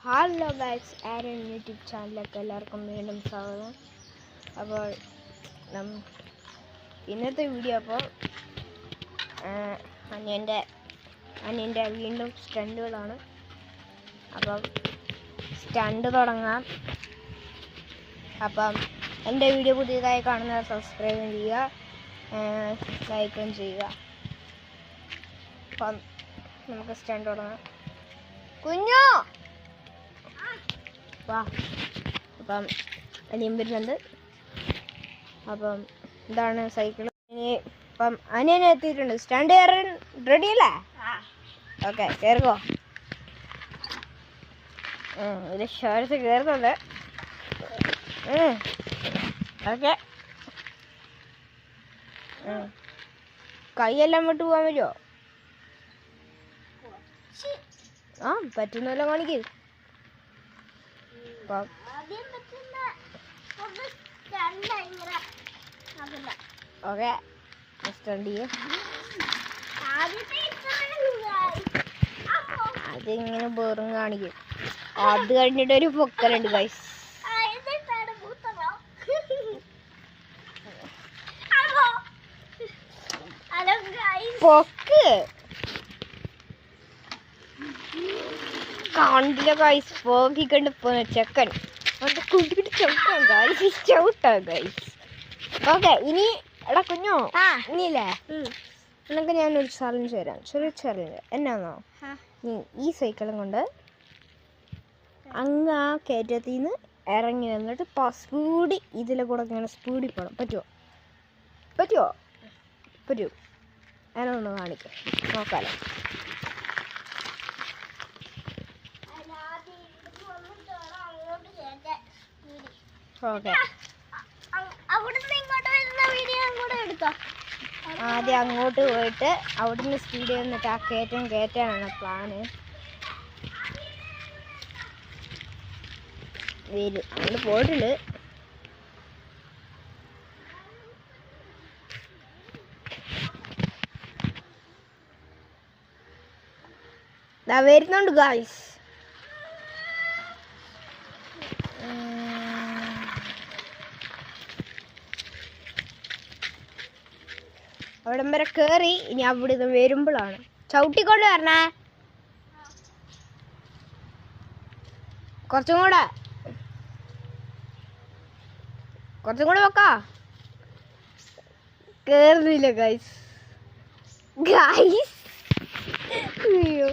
Hello guys, ആരൻ YouTube ചാനലിലേക്ക് എല്ലാവർക്കും വീണ്ടും സ്വാഗതം. അപ്പോൾ ഇന്നത്തെ വീഡിയോ അനിയൻ്റെ വീണ്ടും സ്റ്റണ്ടുകളാണ്. അപ്പം സ്റ്റണ്ട് തുടങ്ങാം. അപ്പം എൻ്റെ വീഡിയോ പുതിയതായി കാണുന്നവർ സബ്സ്ക്രൈബ് ചെയ്യുക, ലൈക്കും ചെയ്യുക. അപ്പം നമുക്ക് സ്റ്റണ്ട് തുടങ്ങാം. കുഞ്ഞോ വാ. അപ്പം അനിയൻ വരുന്നുണ്ട്. അപ്പം ഇതാണ് സൈക്കിൾ. ഇപ്പം അനിയനെ എത്തിയിട്ടുണ്ട്. സ്റ്റാൻഡ് കയറാൻ റെഡി അല്ലേ? ഓക്കെ, കയറുകോ. ഒരു ഷോർട്സ് കയറുന്നുണ്ട്. ഓക്കെ, കൈയെല്ലാം വിട്ട് പോകാൻ പറ്റുമോ? പറ്റുന്നല്ലോ, കാണിക്ക്. ഓക്കെ, അതിങ്ങനെ ബോറും കാണിക്കും. അത് കഴിഞ്ഞിട്ട് ഒരു പൊക്കലുണ്ട് ഗൈസ്. പൊക്ക് കണ്ടില്ല ഗൈസ്, പോക്കിക്കൊണ്ട് പോന്ന ചെക്കൻ കൂട്ടിട്ട് ചവിട്ടാൻ ഗൈസ്, ചവിട്ടാ ഗൈസ്. ഓക്കെ, ഇനി എടാ കുഞ്ഞോ, ഇനിയില്ലേ നിനക്ക് ഞാനൊരു ചലഞ്ച് തരാം. ചെറിയ ചലഞ്ച് എന്നാന്നോ, നീ ഈ സൈക്കിളും കൊണ്ട് അങ്ങ് ആ കയറ്റത്തിൽ നിന്ന് ഇറങ്ങി വന്നിട്ട് സ്പീഡി ഇതിലെ കൂടെ ഇങ്ങനെ സ്പീഡിൽ പോകണം. പറ്റുമോ? ഞാനൊന്ന് കാണിക്കാം, നോക്കാലോ. ഓക്കെ, ആദ്യം അങ്ങോട്ട് പോയിട്ട് അവിടുന്ന് സ്പീഡ് വന്നിട്ട് ആ കയറ്റാനാണ് പ്ലാന്. വരും, അങ്ങോട്ട് പോയിട്ടുണ്ട്. വരുന്നുണ്ട് ഗായ്സ്. അവിടം വരെ കയറി. ഇനി അവിടെ നിന്ന് വരുമ്പോഴാണ് ചവിട്ടിക്കൊണ്ട് വരണേ. കുറച്ചും കൂടെ വെക്കാ. കേറുന്നില്ല ഗൈസ്. അയ്യോ